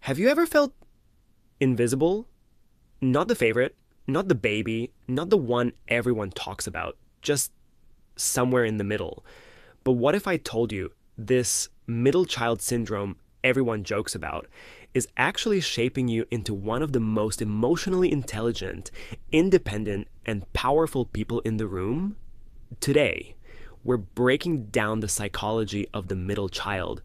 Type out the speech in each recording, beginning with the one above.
Have you ever felt invisible? Not the favorite, not the baby, not the one everyone talks about, just somewhere in the middle. But what if I told you this middle child syndrome everyone jokes about is actually shaping you into one of the most emotionally intelligent, independent, and powerful people in the room? Today, we're breaking down the psychology of the middle child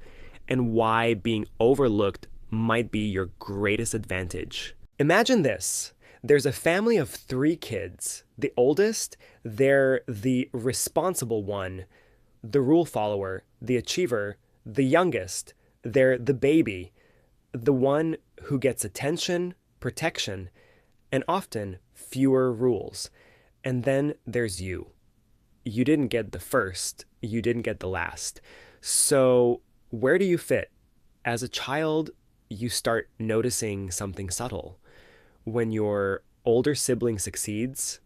and why being overlooked might be your greatest advantage. Imagine this. There's a family of 3 kids. The oldest, they're the responsible one, the rule follower, the achiever. The youngest, they're the baby, the one who gets attention, protection, and often fewer rules. And then there's you. You didn't get the first, you didn't get the last. So where do you fit? As a child, you start noticing something subtle. When your older sibling succeeds,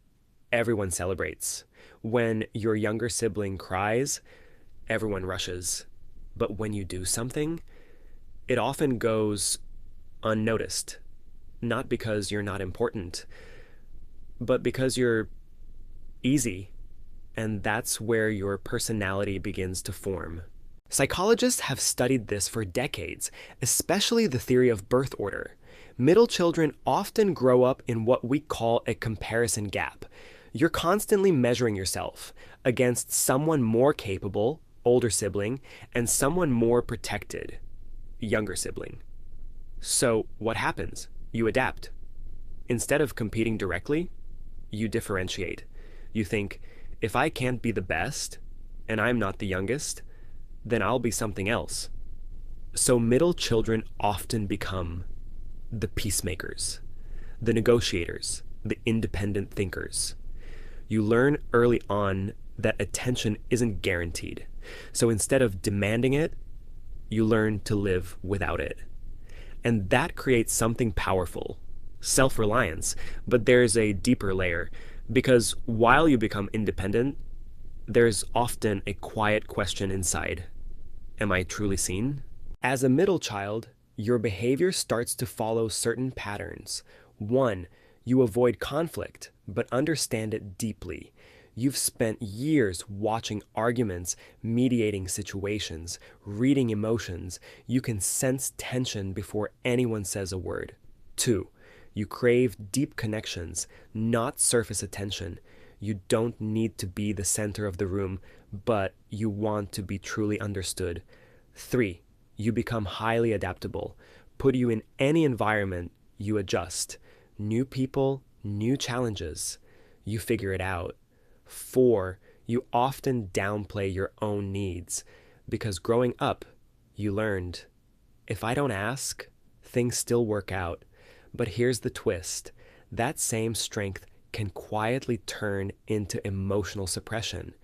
everyone celebrates. When your younger sibling cries, everyone rushes. But when you do something, it often goes unnoticed. Not because you're not important, but because you're easy. And that's where your personality begins to form. Psychologists have studied this for decades, especially the theory of birth order. Middle children often grow up in what we call a comparison gap. You're constantly measuring yourself against someone more capable, older sibling, and someone more protected, younger sibling. So what happens? You adapt. Instead of competing directly, you differentiate. You think, if I can't be the best, and I'm not the youngest, then I'll be something else. So middle children often become the peacemakers, the negotiators, the independent thinkers. You learn early on that attention isn't guaranteed. So instead of demanding it, you learn to live without it. And that creates something powerful, self-reliance. But there's a deeper layer, because while you become independent, there's often a quiet question inside. Am I truly seen? As a middle child, your behavior starts to follow certain patterns. 1, you avoid conflict, but understand it deeply. You've spent years watching arguments, mediating situations, reading emotions. You can sense tension before anyone says a word. 2, you crave deep connections, not surface attention. You don't need to be the center of the room, but you want to be truly understood. 3, you become highly adaptable. Put you in any environment, you adjust. New people, new challenges. You figure it out. 4, you often downplay your own needs because growing up, you learned, if I don't ask, things still work out. But here's the twist. That same strength can quietly turn into emotional suppression.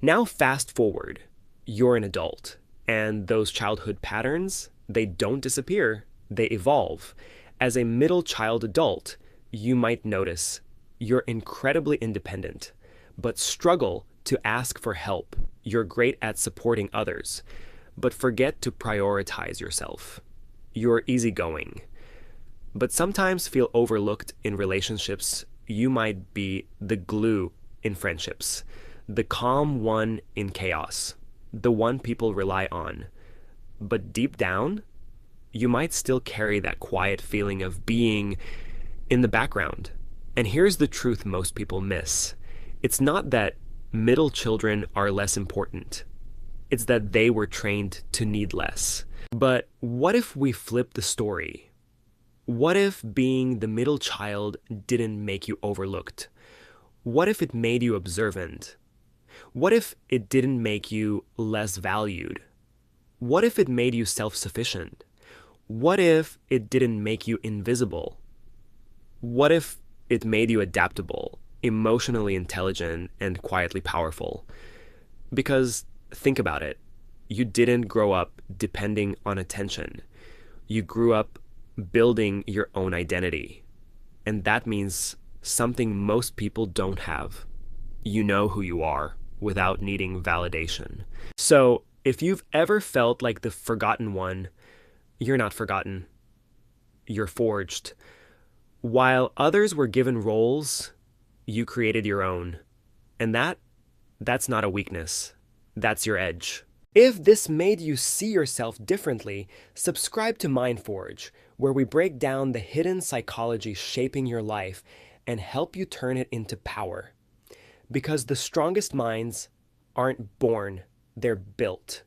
Now fast forward, you're an adult, and those childhood patterns, they don't disappear, they evolve. As a middle child adult, you might notice you're incredibly independent, but struggle to ask for help. You're great at supporting others, but forget to prioritize yourself. You're easygoing, but sometimes feel overlooked in relationships. You might be the glue in friendships, the calm one in chaos, the one people rely on. But deep down, you might still carry that quiet feeling of being in the background. And here's the truth most people miss. It's not that middle children are less important. It's that they were trained to need less. But what if we flip the story? What if being the middle child didn't make you overlooked? What if it made you observant? What if it didn't make you less valued? What if it made you self-sufficient? What if it didn't make you invisible? What if it made you adaptable, emotionally intelligent, and quietly powerful? Because think about it. You didn't grow up depending on attention. You grew up building your own identity. And that means something most people don't have. You know who you are without needing validation. So if you've ever felt like the forgotten one, you're not forgotten. you're forged. While others were given roles, you created your own. And that's not a weakness. That's your edge. If this made you see yourself differently, subscribe to MindForge, where we break down the hidden psychology shaping your life and help you turn it into power. Because the strongest minds aren't born, they're built.